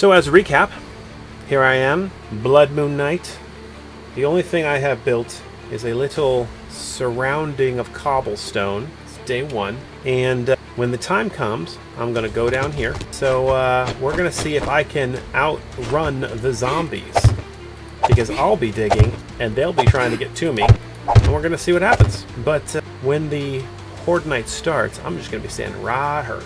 So as a recap, here I am, Blood Moon Night. The only thing I have built is a little surrounding of cobblestone. It's day one. And when the time comes, I'm going to go down here. So we're going to see if I can outrun the zombies. Because I'll be digging, and they'll be trying to get to me. And we're going to see what happens. But when the Horde Night starts, I'm just going to be standing right here.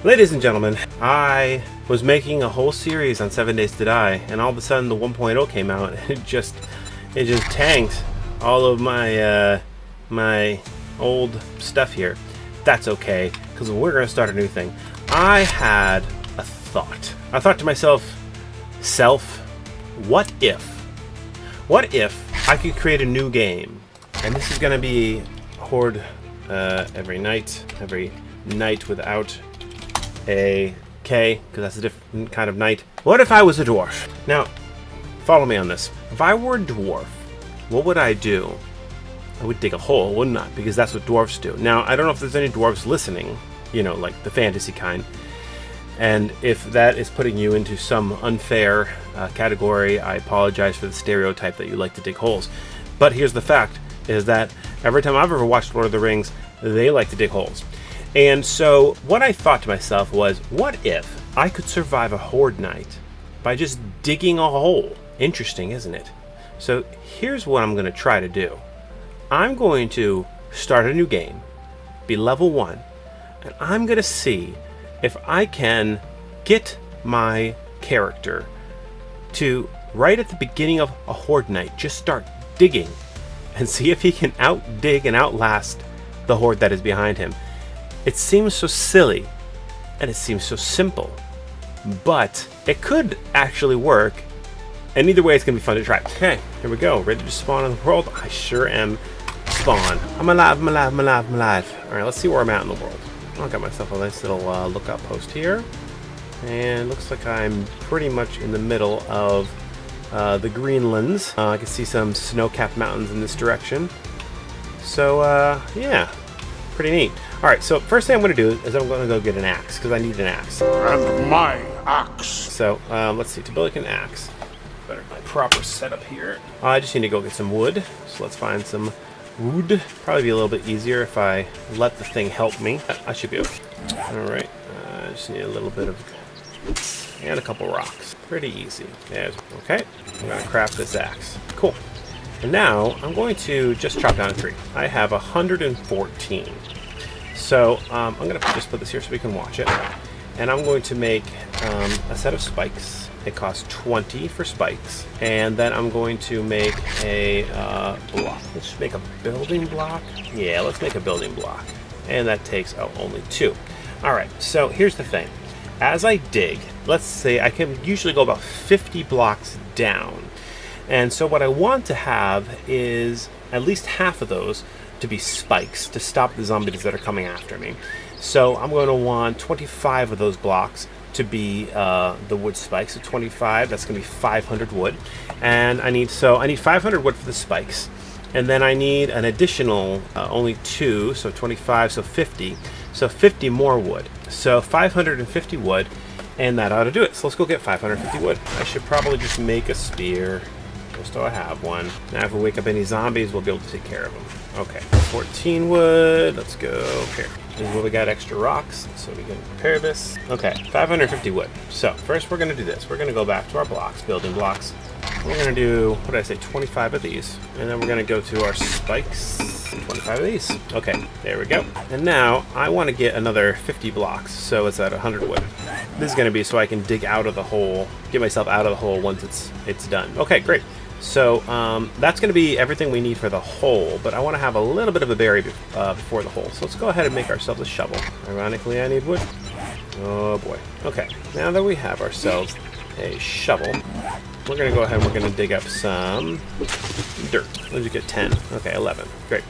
Ladies and gentlemen, I was making a whole series on 7 Days to Die, and all of a sudden the 1.0 came out, and it just tanked all of my my old stuff here. That's okay, because we're going to start a new thing. I had a thought. I thought to myself, what if I could create a new game? And this is going to be Horde every night without a K, because that's a different kind of night. What if I was a dwarf? Now, follow me on this. If I were a dwarf, what would I do? I would dig a hole, wouldn't I? Because that's what dwarfs do. Now, I don't know if there's any dwarves listening, you know, like the fantasy kind. And if that is putting you into some unfair category, I apologize for the stereotype that you like to dig holes. But here's the fact, is that every time I've ever watched Lord of the Rings, they like to dig holes. And so what I thought to myself was, what if I could survive a Horde night by just digging a hole? Interesting, isn't it? So here's what I'm going to try to do. I'm going to start a new game, be level 1, and I'm going to see if I can get my character to, right at the beginning of a Horde night, just start digging and see if he can outdig and outlast the Horde that is behind him. It seems so silly and it seems so simple, but it could actually work, and either way it's going to be fun to try. Okay, here we go. Ready to spawn in the world? I sure am. Spawn. I'm alive. Alright, let's see where I'm at in the world. I got myself a nice little lookout post here, and looks like I'm pretty much in the middle of the Greenlands. I can see some snow-capped mountains in this direction. So, yeah, pretty neat. Alright, so first thing I'm going to do is I'm going to go get an axe, because I need an axe. And my axe. So, let's see, to build an axe, better my proper setup here. I just need to go get some wood, so let's find some wood. Probably be a little bit easier if I let the thing help me. I should be okay. Alright, I just need a little bit of, and a couple rocks. Pretty easy. There's, okay, I'm going to craft this axe. Cool. And now, I'm going to just chop down a tree. I have 114. So, I'm going to just put this here so we can watch it. And I'm going to make a set of spikes. It costs 20 for spikes. And then I'm going to make a block. Let's make a building block. Yeah, let's make a building block. And that takes, only 2. Alright, so here's the thing. As I dig, let's say I can usually go about 50 blocks down. And so what I want to have is at least half of those to be spikes to stop the zombies that are coming after me. So I'm going to want 25 of those blocks to be the wood spikes. So 25, that's going to be 500 wood. And I need 500 wood for the spikes. And then I need an additional only 2, so 25, so 50. So 50 more wood. So 550 wood, and that ought to do it. So let's go get 550 wood. I should probably just make a spear, just so I have one. Now if we wake up any zombies, we'll be able to take care of them. Okay, 14 wood, let's go here. This is where we got extra rocks, so we can prepare this. Okay, 550 wood. So first we're gonna do this. We're gonna go back to our blocks, building blocks. We're gonna do, what did I say, 25 of these. And then we're gonna go to our spikes, 25 of these. Okay, there we go. And now I wanna get another 50 blocks, so it's at 100 wood. This is gonna be so I can dig out of the hole, get myself out of the hole once it's done. Okay, great. So that's going to be everything we need for the hole, but I want to have a little bit of a berry before the hole. So let's go ahead and make ourselves a shovel. Ironically, I need wood. Oh boy. Okay, now that we have ourselves a shovel, we're going to go ahead and we're going to dig up some dirt. Let's get 10. Okay, 11. Great.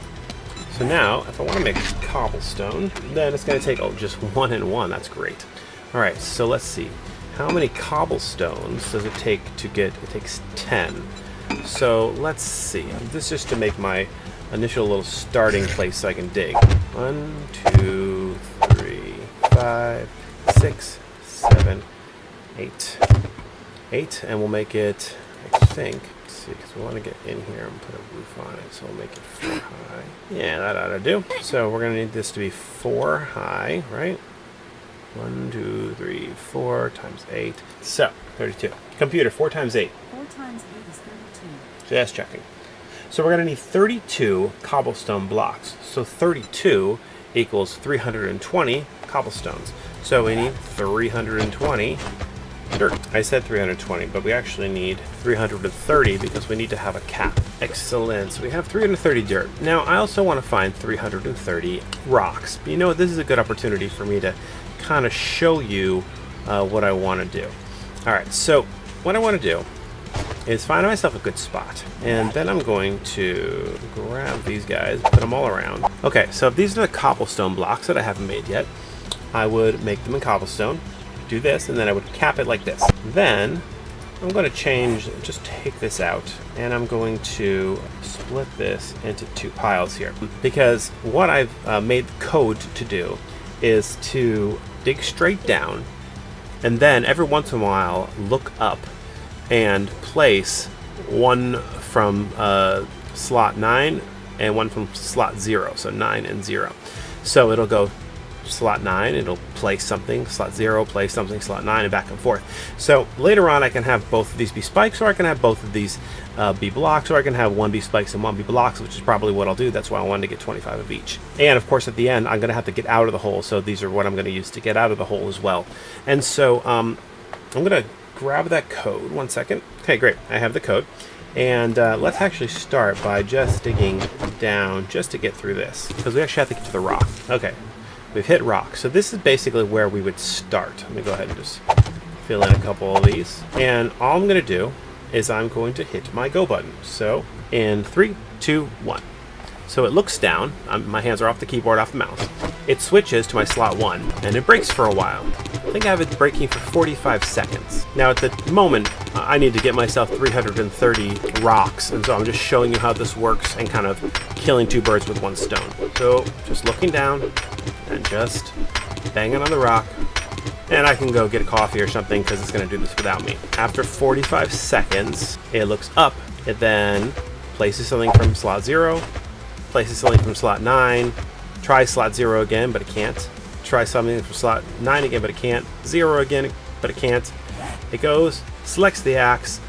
So now, if I want to make cobblestone, then it's going to take, just 1 and 1. That's great. All right, so let's see. How many cobblestones does it take to get? It takes 10. So let's see. This is just to make my initial little starting place so I can dig. 1, 2, 3, 5, 6, 7, 8, 8, and we'll make it, I think, let's see, because we want to get in here and put a roof on it, so we'll make it 4 high. Yeah, that ought to do. So we're going to need this to be 4 high, right? 1, 2, 3, 4 times 8. So, 32. Computer, 4 times 8. 4 times 8 is 32. Just checking. So we're going to need 32 cobblestone blocks. So 32 equals 320 cobblestones. So we need 320 dirt. I said 320, but we actually need 330 because we need to have a cap. Excellent. So we have 330 dirt. Now I also want to find 330 rocks. But you know what? This is a good opportunity for me to kind of show you what I want to do. All right. So what I want to do is find myself a good spot, and then I'm going to grab these guys, put them all around. Okay, so if these are the cobblestone blocks that I haven't made yet, I would make them in cobblestone, do this, and then I would cap it like this. Then I'm going to just take this out, and I'm going to split this into 2 piles here, because what I've made the code to do is to dig straight down, and then every once in a while look up and place one from slot 9 and one from slot 0, so 9 and 0. So it'll go slot 9, it'll place something, slot 0, place something, slot 9, and back and forth. So later on I can have both of these be spikes, or I can have both of these be blocks, or I can have one be spikes and one be blocks, which is probably what I'll do. That's why I wanted to get 25 of each. And of course at the end I'm going to have to get out of the hole, so these are what I'm going to use to get out of the hole as well. And so I'm going to grab that code. 1 second. Okay, great. I have the code. And let's actually start by just digging down just to get through this, because we actually have to get to the rock. Okay, we've hit rock. So this is basically where we would start. Let me go ahead and just fill in a couple of these. And all I'm going to do is I'm going to hit my go button. So in 3, 2, 1. So it looks down. My hands are off the keyboard, off the mouse. It switches to my slot 1, and it breaks for a while. I think I have it breaking for 45 seconds. Now at the moment, I need to get myself 330 rocks, and so I'm just showing you how this works and kind of killing 2 birds with 1 stone. So just looking down and just banging on the rock, and I can go get a coffee or something because it's going to do this without me. After 45 seconds, it looks up. It then places something from slot 0, places something from slot 9, tries slot 0 again, but it can't. Try something from slot 9 again, but it can't. 0 again, but it can't. It goes, selects the axe,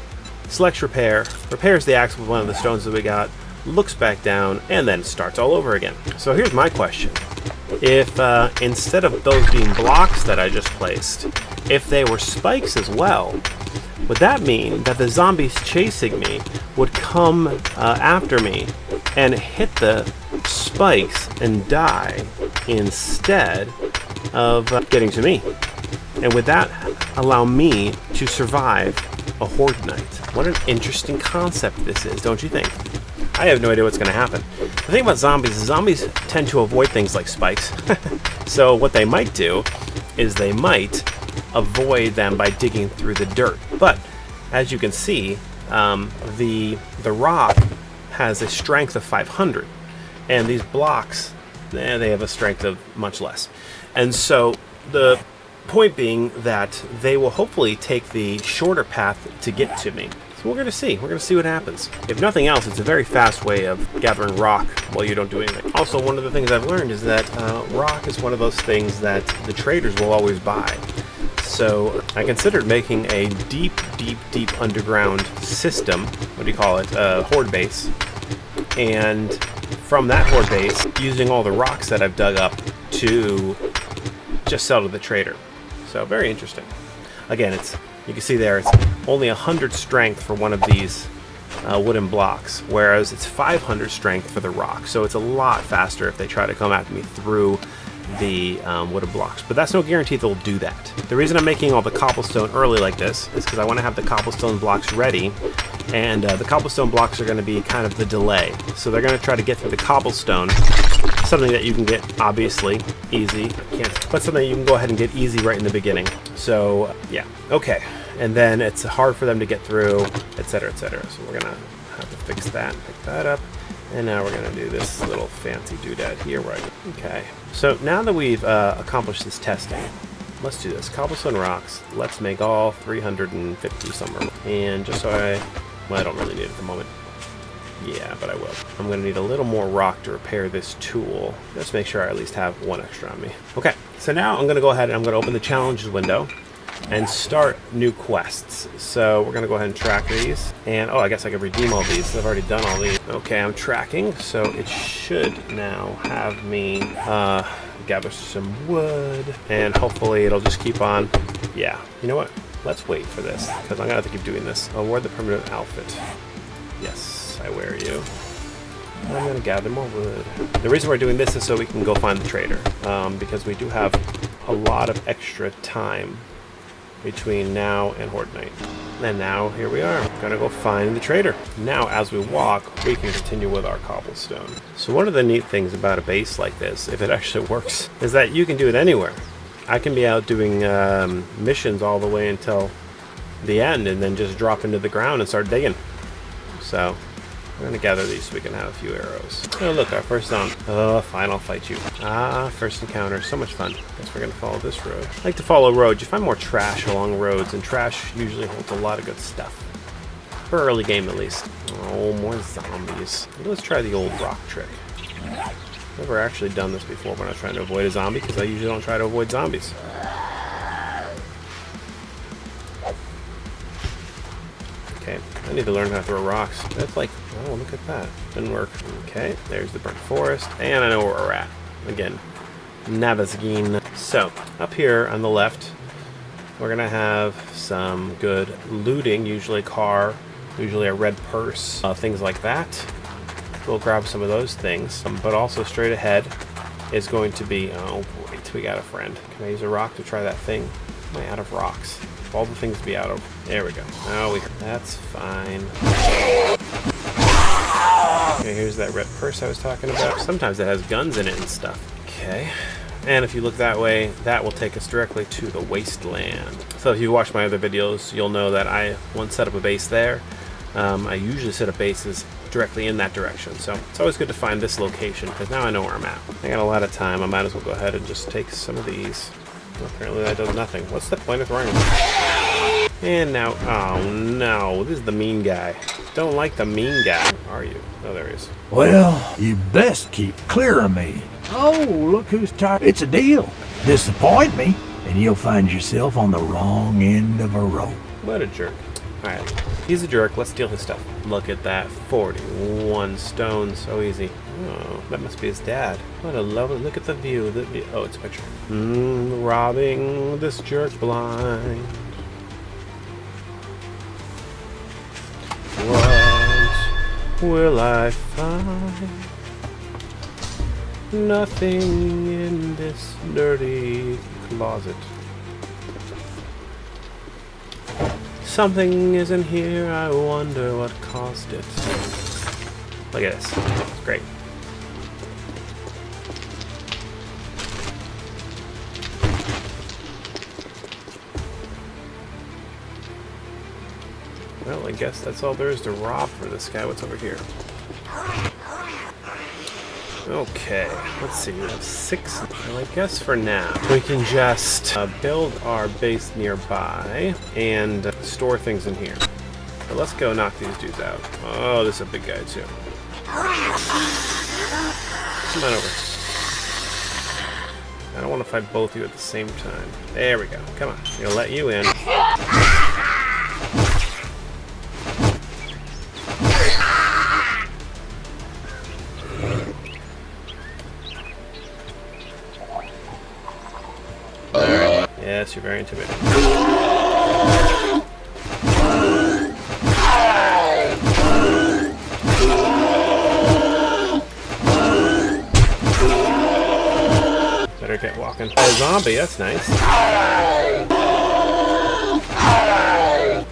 selects repair, repairs the axe with one of the stones that we got, looks back down, and then starts all over again. So here's my question. If instead of those being blocks that I just placed, if they were spikes as well, would that mean that the zombies chasing me would come after me and hit the spikes and die instead of getting to me? And would that allow me to survive a Horde night? What an interesting concept this is, don't you think? I have no idea what's going to happen. The thing about zombies is zombies tend to avoid things like spikes. So what they might do is they might avoid them by digging through the dirt. But as you can see, the rock has a strength of 500, and these blocks, they have a strength of much less. And so the point being that they will hopefully take the shorter path to get to me. So we're going to see. We're going to see what happens. If nothing else, it's a very fast way of gathering rock while you don't do anything. Also, one of the things I've learned is that rock is one of those things that the traders will always buy. So I considered making a deep underground system, what do you call it, Horde base, and from that Horde base, using all the rocks that I've dug up to just sell to the trader. So very interesting. Again, you can see there, it's only 100 strength for one of these wooden blocks, whereas it's 500 strength for the rock. So it's a lot faster if they try to come at me through the wooden blocks, but that's no guarantee they'll do that. The reason I'm making all the cobblestone early like this is because I want to have the cobblestone blocks ready, and the cobblestone blocks are going to be kind of the delay. So they're going to try to get through the cobblestone, something that you can get obviously easy, but something you can go ahead and get easy right in the beginning. So yeah, okay, and then it's hard for them to get through, etc., etc. So we're gonna have to fix that, pick that up. And now we're going to do this little fancy doodad here. Okay, so now that we've accomplished this testing, let's do this. Cobblestone rocks. Let's make all 350 somewhere. And just so well, I don't really need it at the moment. Yeah, but I will. I'm going to need a little more rock to repair this tool. Just make sure I at least have one extra on me. Okay, so now I'm going to go ahead and I'm going to open the challenges window and start new quests. So we're going to go ahead and track these. And, oh, I guess I can redeem all these. I've already done all these. Okay, I'm tracking. So it should now have me gather some wood. And hopefully it'll just keep on. Yeah, you know what? Let's wait for this, because I'm going to have to keep doing this. Award the permanent outfit. Yes, I wear you. I'm going to gather more wood. The reason we're doing this is so we can go find the trader. Because we do have a lot of extra time between now and Horde Night. And now, here we are. We're gonna go find the trader. Now, as we walk, we can continue with our cobblestone. So one of the neat things about a base like this, if it actually works, is that you can do it anywhere. I can be out doing missions all the way until the end and then just drop into the ground and start digging. So, I'm gonna gather these so we can have a few arrows. Oh look, our first zombie. Oh, fine, I'll fight you. Ah, first encounter, so much fun. Guess we're gonna follow this road. I like to follow roads. You find more trash along roads, and trash usually holds a lot of good stuff. For early game at least. Oh, more zombies. Let's try the old rock trick. Never actually done this before when I was trying to avoid a zombie, because I usually don't try to avoid zombies. Okay, I need to learn how to throw rocks. That's like, oh, look at that. Didn't work. Okay, there's the burnt forest. And I know where we're at. Again, Navasgeen. So, up here on the left, we're going to have some good looting. Usually a car, usually a red purse, things like that. We'll grab some of those things. But also straight ahead is going to be, oh, wait, we got a friend. Can I use a rock to try that thing? Am I out of rocks? All the things to be out of. There we go. Now that's fine. Okay, here's that red purse I was talking about. Sometimes it has guns in it and stuff. Okay. And if you look that way, that will take us directly to the wasteland. So if you watch my other videos, you'll know that I once set up a base there. I usually set up bases directly in that direction. So it's always good to find this location, because now I know where I'm at. I got a lot of time. I might as well go ahead and just take some of these. Well, apparently that does nothing. What's the point of throwing them? And now, oh no, this is the mean guy. Don't like the mean guy. Are you? Oh, there he is. Well, you best keep clear of me. Oh, look who's tired. It's a deal. Disappoint me, and you'll find yourself on the wrong end of a rope. What a jerk. Alright, he's a jerk. Let's steal his stuff. Look at that. 41 stone. So easy. Oh, that must be his dad. What a lovely... Look at the view. Oh, it's a picture. Robbing this jerk blind. What will I find? Nothing in this dirty closet. Something isn't here, I wonder what caused it. Look at this. It's great. Well, I guess that's all there is to rob for this guy. What's over here? Okay, let's see. We have 6. Well, I guess for now, we can just build our base nearby and store things in here. So let's go knock these dudes out. Oh, this is a big guy, too. Come on over. I don't want to fight both of you at the same time. There we go. Come on. I'm gonna let you in. Yes, you're very intimidating. Better get walking. Oh, zombie, that's nice.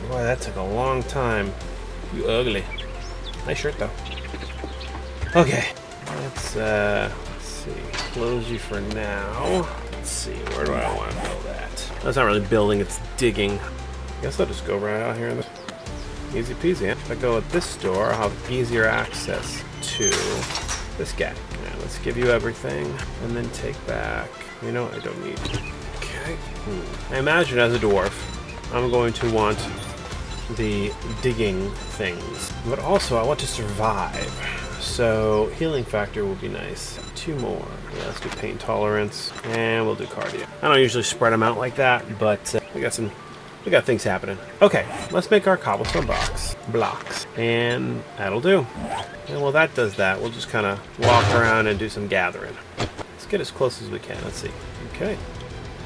Boy, that took a long time. You ugly. Nice shirt, though. Okay. Let's see. Close you for now. Let's see. Where do I want to build that? That's not really building, it's digging. I guess I'll just go right out here in this. Easy peasy, huh? If I go at this door, I'll have easier access to this guy. Now, let's give you everything, and then take back. You know what? I don't need. Okay. I imagine as a dwarf, I'm going to want the digging things, but also I want to survive. So healing factor will be nice. 2 more. Yeah, let's do pain tolerance, and we'll do cardio. I don't usually spread them out like that, but we got things happening. Okay, let's make our cobblestone blocks, and that'll do. And while that does that, we'll just kind of walk around and do some gathering. Let's get as close as we can. Let's see. Okay.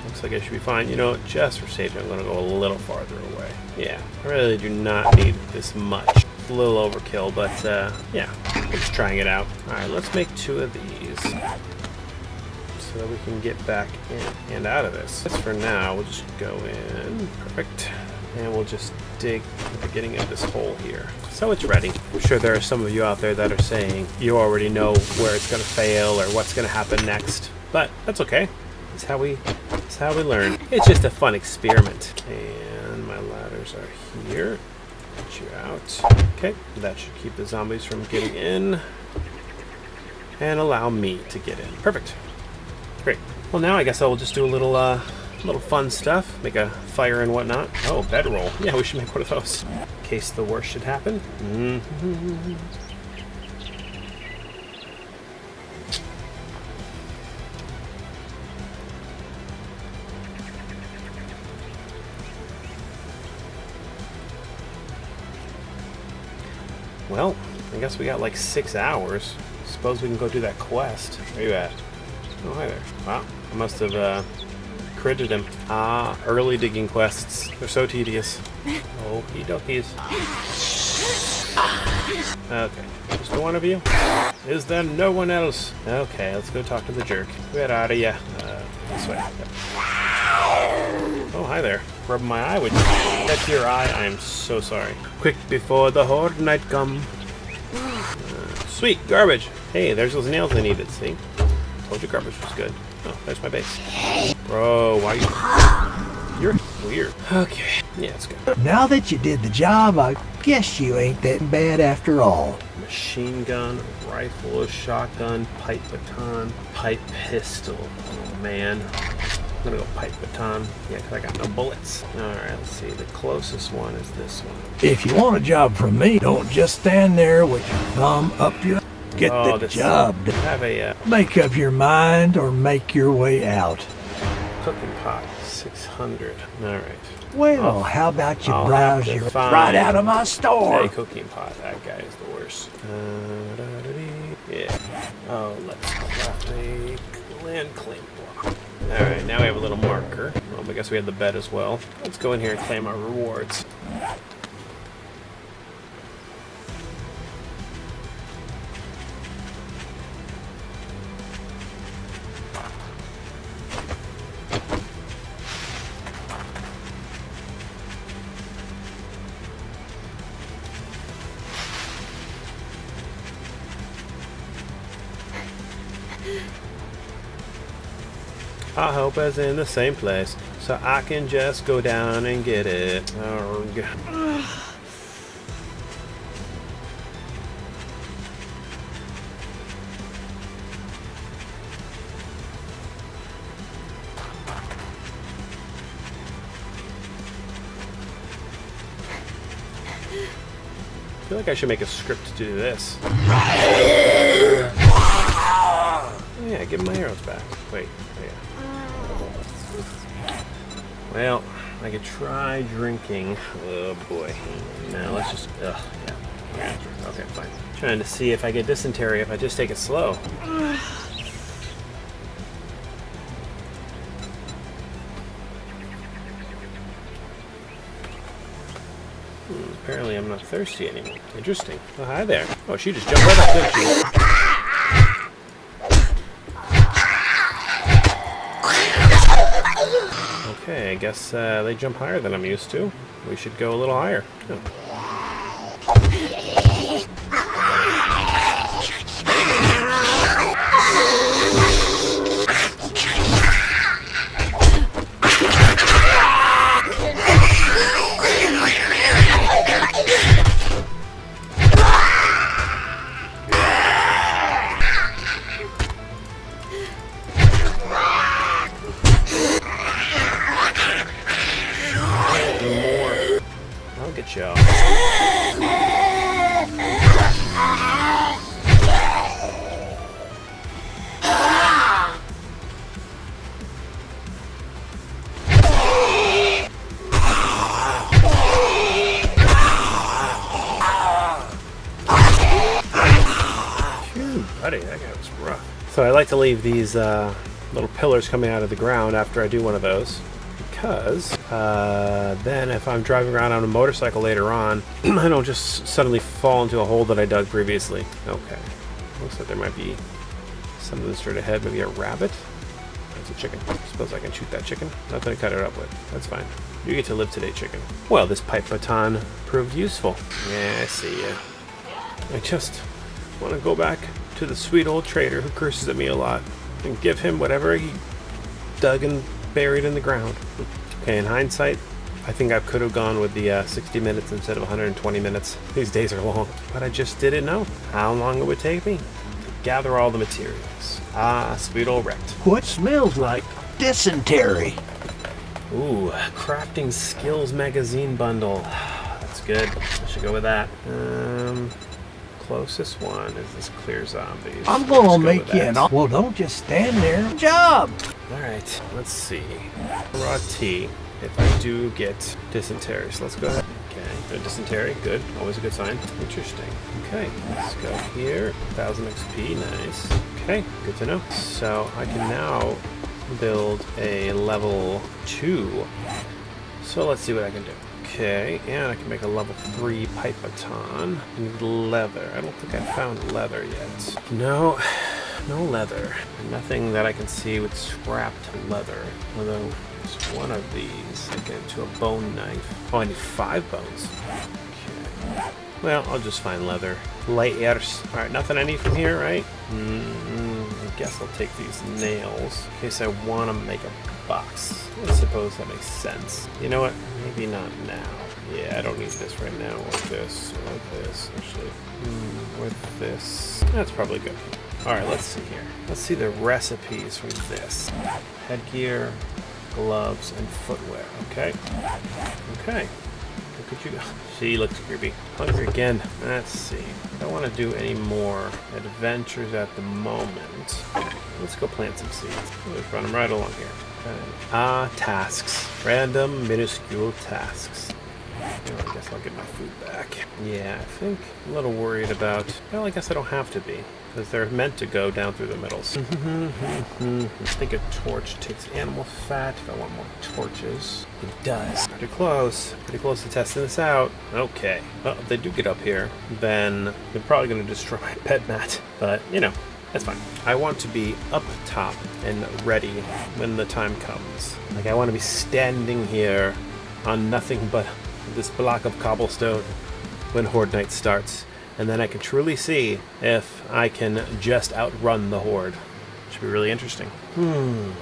Looks like I should be fine. You know what? Just for safety, I'm going to go a little farther away. Yeah, I really do not need this much. It's a little overkill, but yeah, we're just trying it out. Alright, let's make 2 of these so that we can get back in and out of this. Just for now, we'll just go in. Perfect. And we'll just dig the beginning of this hole here. So it's ready. I'm sure there are some of you out there that are saying you already know where it's going to fail or what's going to happen next. But that's okay. It's how we learn. It's just a fun experiment. And my ladders are here. Get you out. Okay, that should keep the zombies from getting in. And allow me to get in. Perfect. Great. Well, now I guess I will just do a little fun stuff. Make a fire and whatnot. Oh, bedroll. Yeah, we should make one of those. In case the worst should happen. Well, I guess we got like 6 hours. Suppose we can go do that quest. Where you at? Oh, hi there. Wow, I must have critted him. Ah, early digging quests. They're so tedious. Okie dokies. Okay, just the one of you? Is there no one else? Okay, let's go talk to the jerk. Where are ya? This way. Yep. Oh, hi there. Rubbing my eye with you. That's your eye. I am so sorry. Quick before the Horde night come. Sweet, garbage. Hey, there's those nails I needed, see? Told you garbage was good. Oh, there's my base. Bro, why you're weird. Okay, yeah, it's good. Now that you did the job, I guess you ain't that bad after all. Machine gun, rifle, shotgun, pipe baton, pipe pistol. Oh, man. I'm gonna go pipe baton. Yeah, because I got no bullets. Alright, let's see. The closest one is this one. If you want a job from me, don't just stand there with your thumb up your... Get the job done. Have a make up your mind or make your way out. cooking pot, 600. Alright. Well, how about you browse your right out of my store? A cooking pot. That guy is the worst. Yeah. Oh, let's craft a land claim block. Alright, now we have a little marker. Well, I guess we have the bed as well. Let's go in here and claim our rewards. I hope it's in the same place, so I can just go down and get it. Arrgh. I feel like I should make a script to do this. Yeah, give me my arrows back. Wait, yeah. Well, I could try drinking. Oh boy. Now let's just. Yeah. Okay, fine. Trying to see if I get dysentery if I just take it slow. Apparently I'm not thirsty anymore. Interesting. Oh, hi there. Oh, she just jumped right up, didn't she? Okay, I guess they jump higher than I'm used to. We should go a little higher. Oh. job. Buddy, that guy was rough. So I like to leave these little pillars coming out of the ground after I do one of those, because then if I'm driving around on a motorcycle later on, I don't just suddenly fall into a hole that I dug previously. Okay, looks like there might be something straight ahead, maybe a rabbit. That's a chicken. I suppose I can shoot that chicken. Nothing to cut it up with. That's fine. You get to live today, chicken. Well, this pipe baton proved useful. Yeah, I see ya. I just want to go back to the sweet old trader who curses at me a lot and give him whatever he dug and buried in the ground. Okay, in hindsight, I think I could have gone with the 60 minutes instead of 120 minutes. These days are long, but I just didn't know how long it would take me to gather all the materials. Ah, sweet old wrecked. What smells like dysentery? Ooh, crafting skills magazine bundle. That's good. I should go with that. Closest one is this clear zombies. I'm gonna make you an. Well, don't just stand there. Good job. All right, let's see. Raw tea. If I do get dysentery, so let's go ahead. Okay, good dysentery, good. Always a good sign. Interesting. Okay, let's go here. 1000 XP, nice. Okay, good to know. So I can now build a level 2. So let's see what I can do. Okay, and I can make a level 3 pipe baton. I need leather. I don't think I found leather yet. No leather. Nothing that I can see with scrapped leather. Although there's one of these. I get to a bone knife. Oh, I need 5 bones. Okay. Well, I'll just find leather. Layers. Alright, nothing I need from here, right? I guess I'll take these nails in case I want to make a box. I suppose that makes sense. You know what? Maybe not now. Yeah, I don't need this right now. Or this. Or this, actually. Or this. That's probably good. Alright, let's see here. Let's see the recipes from this. Headgear, gloves, and footwear. Okay. Okay. Look at you go. She looks creepy. Hungry again. Let's see. I don't want to do any more adventures at the moment. Let's go plant some seeds. Let's run them right along here. Okay. Tasks. Random, minuscule tasks. I guess I'll get my food back. Yeah, I think I'm a little worried about... Well, I guess I don't have to be, because they're meant to go down through the middles. I think a torch takes animal fat if I want more torches. It does. Pretty close to testing this out. Okay. Well, if they do get up here, then they're probably going to destroy my pet mat. But, you know, that's fine. I want to be up top and ready when the time comes. Like, I want to be standing here on nothing but this block of cobblestone when Horde Night starts, and then I can truly see if I can just outrun the Horde. Should be really interesting. And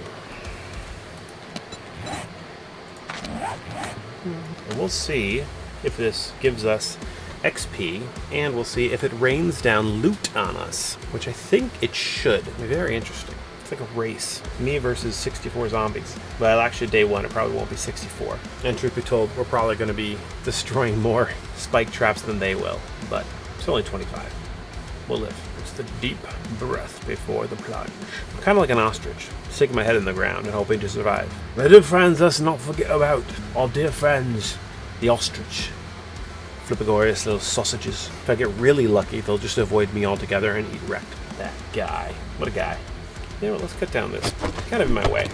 we'll see if this gives us XP, and we'll see if it rains down loot on us, which I think it should. Very interesting. It's like a race. Me versus 64 zombies. Well, actually, day 1, it probably won't be 64. And truth be told, we're probably going to be destroying more spike traps than they will. But it's only 25. We'll live. It's the deep breath before the plunge. I'm kind of like an ostrich, sticking my head in the ground and hoping to survive. My dear friends, let's not forget about our dear friends, the ostrich. Flipagorious little sausages. If I get really lucky, they'll just avoid me altogether and eat wrecked. That guy. What a guy. You know what, let's cut down this. Kind of in my way.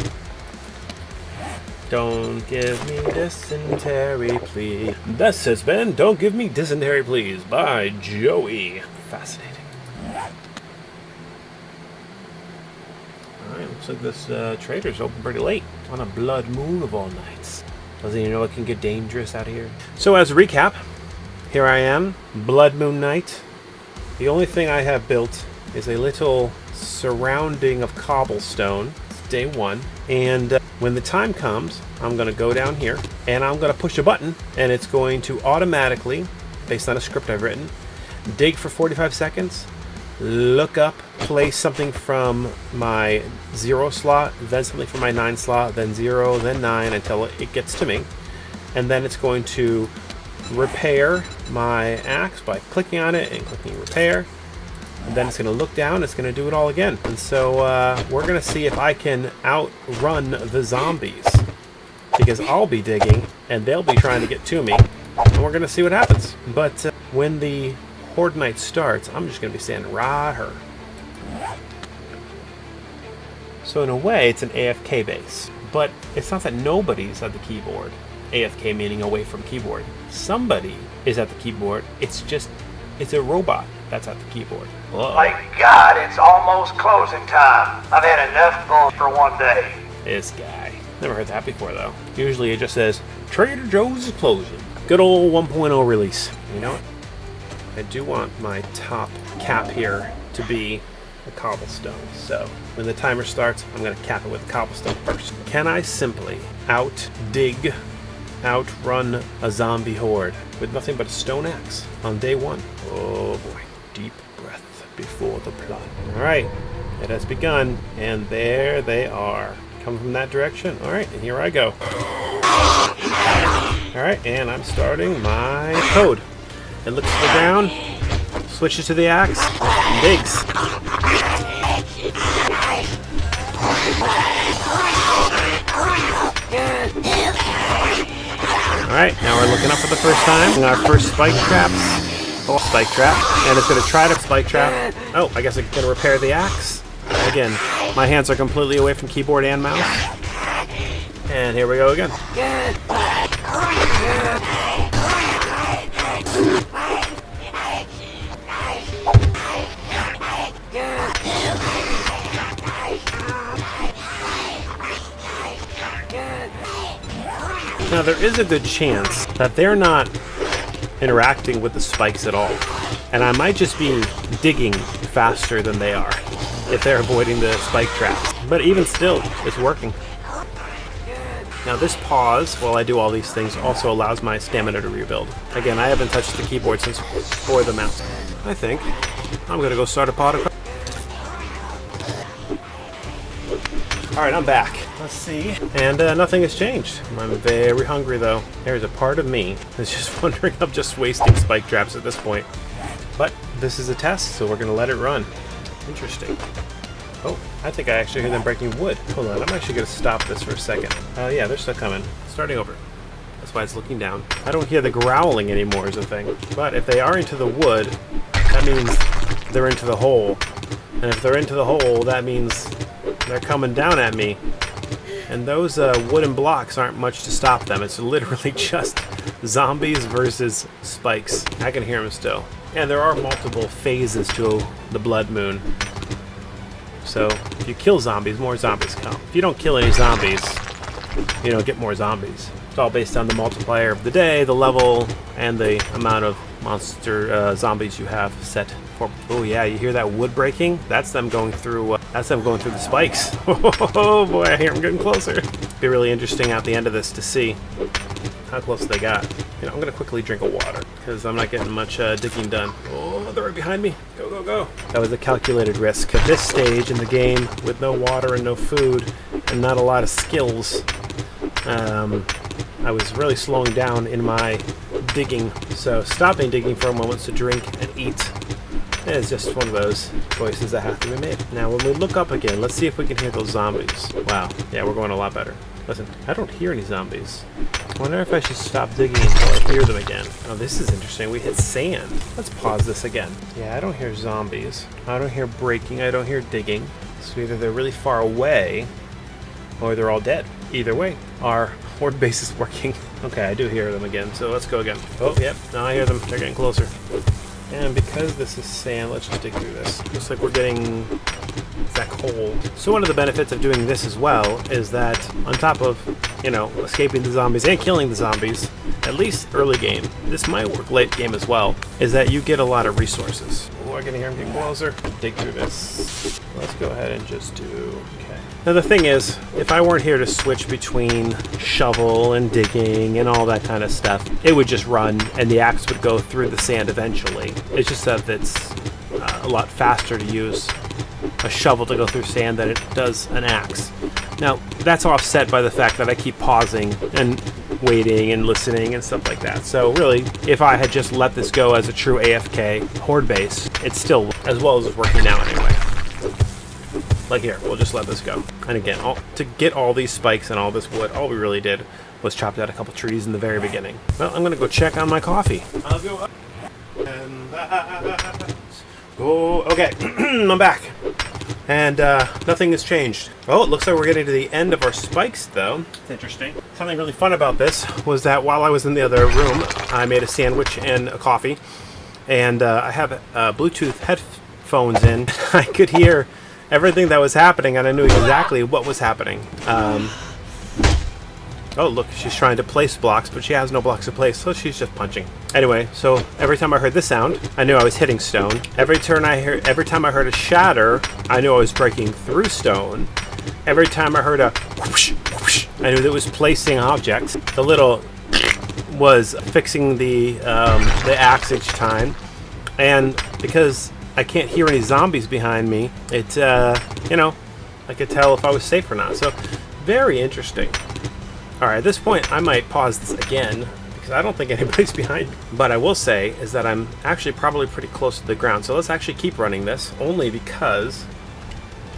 Don't give me dysentery, please. This has been Don't Give Me Dysentery, Please by Joey. Fascinating. Alright, looks like this trader's open pretty late. On a blood moon of all nights. Doesn't you know it can get dangerous out here? So as a recap, here I am, blood moon night. The only thing I have built is a little surrounding of cobblestone. It's day 1, and when the time comes, I'm going to go down here and I'm going to push a button, and it's going to automatically, based on a script I've written, dig for 45 seconds, look up, place something from my 0 slot, then something from my 9 slot, then 0, then 9 until it gets to me, and then it's going to repair my axe by clicking on it and clicking repair. And then it's going to look down, it's going to do it all again. And so we're going to see if I can outrun the zombies. Because I'll be digging, and they'll be trying to get to me. And we're going to see what happens. But when the Horde Night starts, I'm just going to be standing right here. So in a way, it's an AFK base. But it's not that nobody's at the keyboard. AFK meaning away from keyboard. Somebody is at the keyboard. It's a robot that's at the keyboard. Whoa. My God, it's almost closing time. I've had enough fun for one day. This guy. Never heard that before, though. Usually it just says, Trader Joe's is closing. Good old 1.0 release. You know what? I do want my top cap here to be a cobblestone. So when the timer starts, I'm going to cap it with a cobblestone first. Can I simply outrun a zombie horde with nothing but a stone axe on day one? Oh boy. Deep breath before the plunge. Alright, it has begun, and there they are. Coming from that direction. Alright, and here I go. Alright, and I'm starting my code. It looks to the ground, switches to the axe, and digs. Alright, now we're looking up for the first time. Our first spike traps. Oh, spike trap. And it's going to try to spike trap. Oh, I guess it's going to repair the axe. Again, my hands are completely away from keyboard and mouse. And here we go again. Now there is a good chance that they're not interacting with the spikes at all. And I might just be digging faster than they are if they're avoiding the spike traps. But even still, it's working. Now this pause while I do all these things also allows my stamina to rebuild. Again, I haven't touched the keyboard since before the mouse. I think I'm going to go start a pot of... Alright, I'm back. Let's see. And nothing has changed. I'm very hungry though. There's a part of me that's just wondering I'm just wasting spike traps at this point. But this is a test, so we're going to let it run. Interesting. Oh, I think I actually hear them breaking wood. Hold on, I'm actually going to stop this for a second. Yeah, they're still coming. Starting over. That's why it's looking down. I don't hear the growling anymore is the thing. But if they are into the wood, that means they're into the hole. And if they're into the hole, that means they're coming down at me. And those wooden blocks aren't much to stop them. It's literally just zombies versus spikes. I can hear them still. And there are multiple phases to the Blood Moon. So if you kill zombies, more zombies come. If you don't kill any zombies, you don't get more zombies. It's all based on the multiplier of the day, the level, and the amount of monster zombies you have set for. Oh yeah, you hear that wood breaking? That's them going through. That's them going through the spikes. Oh boy, I hear them getting closer. Be really interesting at the end of this to see how close they got. You know, I'm gonna quickly drink a water because I'm not getting much digging done. Oh, they're right behind me. Go, go, go. That was a calculated risk. At this stage in the game, with no water and no food, and not a lot of skills, I was really slowing down in my digging. So stopping digging for a moment to drink and eat is just one of those choices that have to be made. Now, when we look up again, let's see if we can hear those zombies. Wow. Yeah, we're going a lot better. Listen, I don't hear any zombies. I wonder if I should stop digging until I hear them again. Oh, this is interesting. We hit sand. Let's pause this again. Yeah, I don't hear zombies. I don't hear breaking. I don't hear digging. So either they're really far away, or they're all dead. Either way, our horde base is working. Okay, I do hear them again, so let's go again. Oh, yep, now I hear them. They're getting closer. And because this is sand, let's just dig through this. Looks like we're getting that cold. So one of the benefits of doing this as well is that on top of, you know, escaping the zombies and killing the zombies, at least early game, this might work late game as well, is that you get a lot of resources. Oh, I can hear them getting closer. Dig through this. Let's go ahead and just do, okay. Now the thing is, if I weren't here to switch between shovel and digging and all that kind of stuff, it would just run and the axe would go through the sand eventually. It's just that it's a lot faster to use a shovel to go through sand than it does an axe. Now, that's offset by the fact that I keep pausing and waiting and listening and stuff like that. So really, if I had just let this go as a true AFK Horde base, it's still as well as it's working now anyway. Like here, we'll just let this go. And again, to get all these spikes and all this wood, all we really did was chop down a couple trees in the very beginning. Well, I'm gonna go check on my coffee. I'll go up and go. Okay, I'm back. And nothing has changed. Oh, it looks like we're getting to the end of our spikes, though. It's interesting. Something really fun about this was that while I was in the other room, I made a sandwich and a coffee. And I have Bluetooth headphones in. I could hear everything that was happening, and I knew exactly what was happening. Oh, look, she's trying to place blocks, but she has no blocks to place, so she's just punching. Anyway, so every time I heard this sound, I knew I was hitting stone. Every time I heard a shatter, I knew I was breaking through stone. Every time I heard a whoosh, whoosh, I knew that it was placing objects. The little was fixing the axe each time. And because I can't hear any zombies behind me, it, you know, I could tell if I was safe or not. So, very interesting. Alright, at this point, I might pause this again, because I don't think anybody's behind me. But I will say is that I'm actually probably pretty close to the ground. So let's actually keep running this, only because...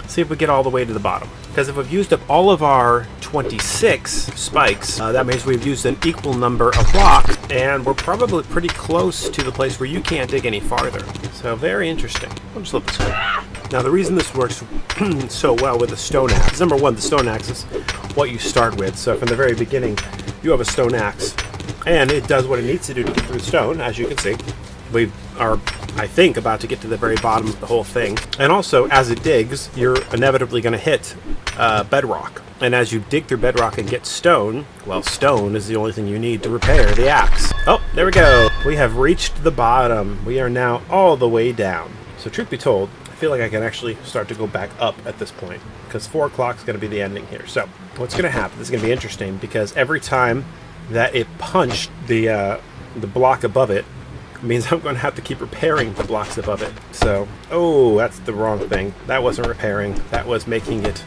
see if we get all the way to the bottom. Because if we've used up all of our 26 spikes, that means we've used an equal number of blocks, and we're probably pretty close to the place where you can't dig any farther. So very interesting. I'll just let this go. Now the reason this works so well with the stone axe is, number one, the stone axe is what you start with. So from the very beginning, you have a stone axe, and it does what it needs to do to get through the stone, as you can see. We are, I think, about to get to the very bottom of the whole thing. And also, as it digs, you're inevitably going to hit bedrock. And as you dig through bedrock and get stone, well, stone is the only thing you need to repair the axe. Oh, there we go. We have reached the bottom. We are now all the way down. So truth be told, I feel like I can actually start to go back up at this point, because 4 o'clock is going to be the ending here. So what's going to happen, this is going to be interesting, because every time that it punched the block above it, means I'm going to have to keep repairing the blocks above it. So, oh, that's the wrong thing. That wasn't repairing. That was making it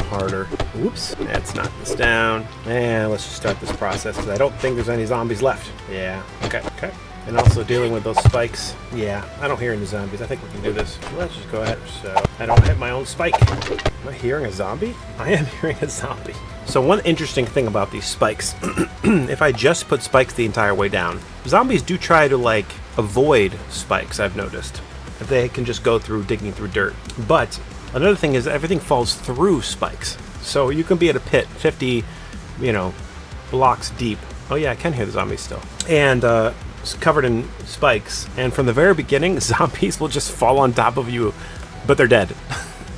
harder. Whoops. Let's knock this down. And let's just start this process, because I don't think there's any zombies left. Yeah. Okay. Okay. And also dealing with those spikes. Yeah, I don't hear any zombies. I think we can do this. Let's just go ahead. So, I don't hit my own spike. Am I hearing a zombie? I am hearing a zombie. So one interesting thing about these spikes, if I just put spikes the entire way down, zombies do try to, like, avoid spikes, I've noticed. If they can just go through digging through dirt. But another thing is that everything falls through spikes. So you can be at a pit 50, you know, blocks deep. Oh yeah, I can hear the zombies still. And it's covered in spikes. And from the very beginning, zombies will just fall on top of you, but they're dead.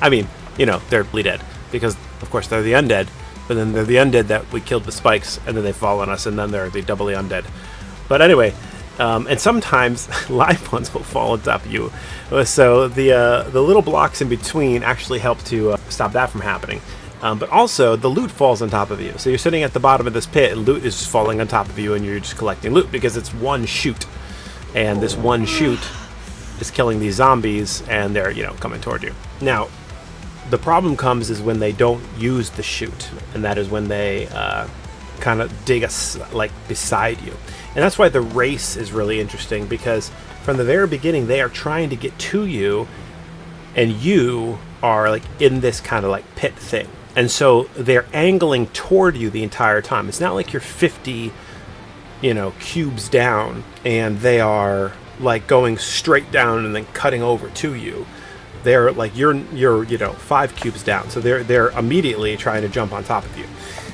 I mean, you know, they're dead. Because, of course, they're the undead. But then they're the undead that we killed with spikes, and then they fall on us, and then they're the doubly undead. But anyway, and sometimes live ones will fall on top of you. So the little blocks in between actually help to stop that from happening. But also, the loot falls on top of you. So you're sitting at the bottom of this pit, and loot is falling on top of you, and you're just collecting loot, because it's one chute. And this one chute is killing these zombies, and they're, you know, coming toward you. Now, the problem comes is when they don't use the chute, and that is when they kind of dig us like beside you. And that's why the race is really interesting, because from the very beginning they are trying to get to you, and you are like in this kind of like pit thing, and so they're angling toward you the entire time. It's not like you're 50, you know, cubes down, and they are like going straight down and then cutting over to you. They're like you're you know 5 cubes down, so they're immediately trying to jump on top of you.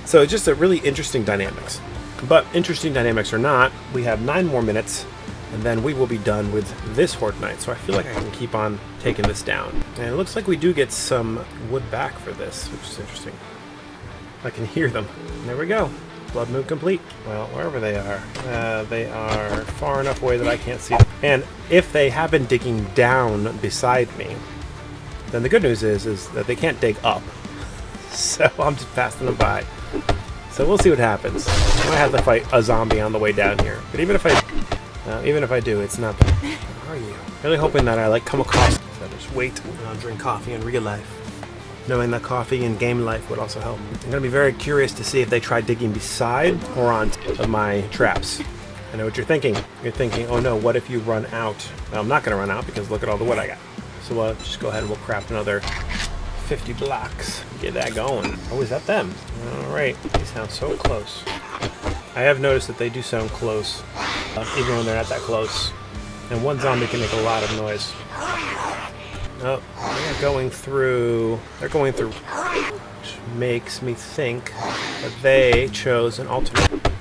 So it's just a really interesting dynamics. But interesting dynamics or not, we have 9 more minutes, and then we will be done with this Horde night. So I feel like I can keep on taking this down. And it looks like we do get some wood back for this, which is interesting. I can hear them. There we go. Blood move complete. Well, wherever they are far enough away that I can't see them. And if they have been digging down beside me, then the good news is that they can't dig up. So I'm just passing them by. So we'll see what happens. I might have to fight a zombie on the way down here. But even if I do, it's not bad. Where are you? Really hoping that I like come across. So just wait and I'll drink coffee in real life. Knowing that coffee and game life would also help. I'm gonna be very curious to see if they try digging beside or on top of my traps. I know what you're thinking. You're thinking, oh no, what if you run out? Well, I'm not gonna run out because look at all the wood I got. So just go ahead and we'll craft another 50 blocks. Get that going. Oh, is that them? All right, they sound so close. I have noticed that they do sound close, even when they're not that close. And one zombie can make a lot of noise. Oh, they're going through, which makes me think that they chose an alternate.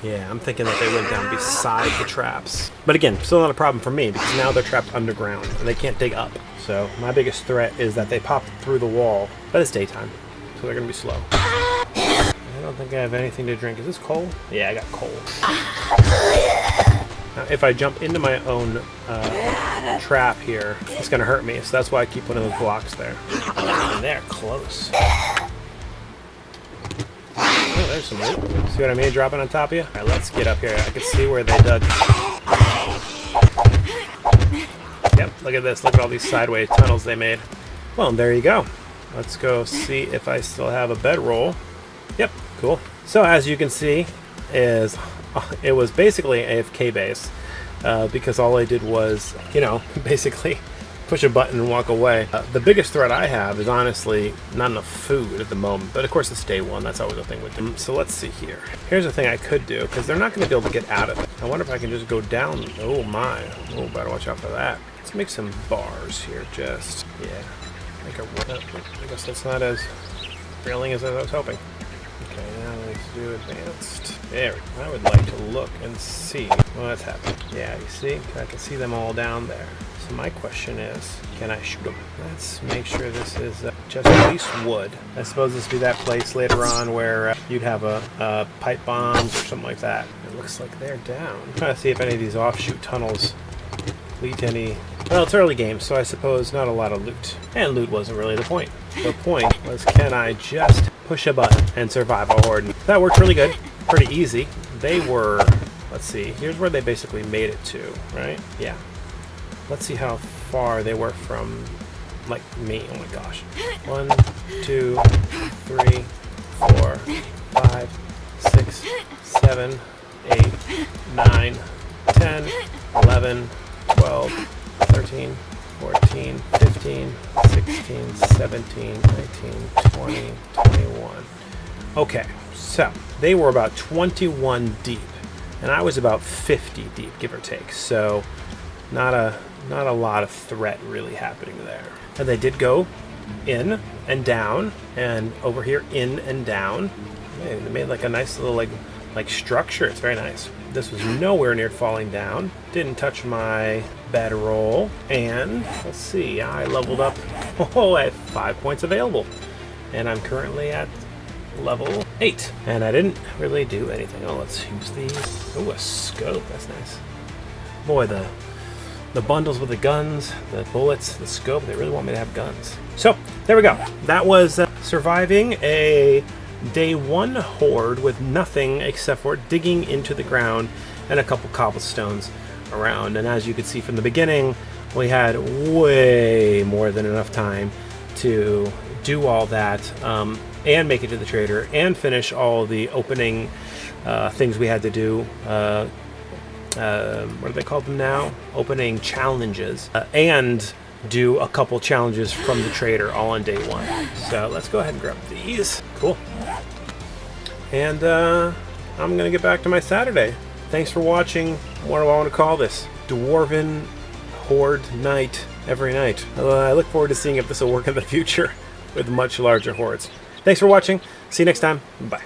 Yeah, I'm thinking that they went down beside the traps. But again, still not a problem for me because now they're trapped underground and they can't dig up. So my biggest threat is that they pop through the wall, but it's daytime, so they're gonna be slow. I don't think I have anything to drink. Is this coal? Yeah, I got coal. Now, if I jump into my own trap here, it's going to hurt me, so that's why I keep putting those blocks there. And they're close. Oh, there's some loot. See what I mean dropping on top of you? All right, let's get up here. I can see where they dug. Yep, look at this. Look at all these sideways tunnels they made. Well, and there you go. Let's go see if I still have a bedroll. Yep, cool. So as you can see, it was basically AFK base because all I did was, basically push a button and walk away. The biggest threat I have is honestly not enough food at the moment, but of course it's day one. That's always a thing with them. So let's see here. Here's the thing I could do because they're not going to be able to get out of it. I wonder if I can just go down. Oh my! Oh, better watch out for that. Let's make some bars here. Just make a. I guess that's not as railing as I was hoping. Okay, now let's do advanced. There, I would like to look and see what's happening. Yeah, you see? I can see them all down there. So my question is, can I shoot them? Let's make sure this is just at least wood. I suppose this would be that place later on where you'd have a pipe bombs or something like that. It looks like they're down. I'm trying to see if any of these offshoot tunnels lead to any... Well, it's early game, so I suppose not a lot of loot. And loot wasn't really the point. The point was, can I just push a button and survive a horde? That worked really good. Pretty easy. They were... Let's see. Here's where they basically made it to, right? Yeah. Let's see how far they were from, like, me. Oh my gosh. 1, 2, 3, 4, 5, 6, 7, 8, 9, 10, 11, 12, 13, 14, 15, 16, 17, 19, 20, 21. Okay, so they were about 21 deep, and I was about 50 deep, give or take. So not a lot of threat really happening there. And they did go in and down, and over here in and down. They made like a nice little like structure. It's very nice. This was nowhere near falling down. Didn't touch my bedroll. And let's see, I leveled up. Oh, I have 5 points available. And I'm currently at level 8. And I didn't really do anything. Oh, let's use these. Oh, a scope. That's nice. Boy, the bundles with the guns, the bullets, the scope, they really want me to have guns. So, there we go. That was surviving a day one horde with nothing except for digging into the ground and a couple cobblestones around. And as you could see from the beginning, we had way more than enough time to do all that and make it to the trader and finish all the opening things we had to do. What do they call them now? Opening challenges, and do a couple challenges from the trader all on day one. So let's go ahead and grab these. Cool. And I'm gonna get back to my Saturday. Thanks for watching. What do I want to call this? Dwarven Horde night every night. I look forward to seeing if this will work in the future with much larger hordes. Thanks for watching. See you next time. Bye.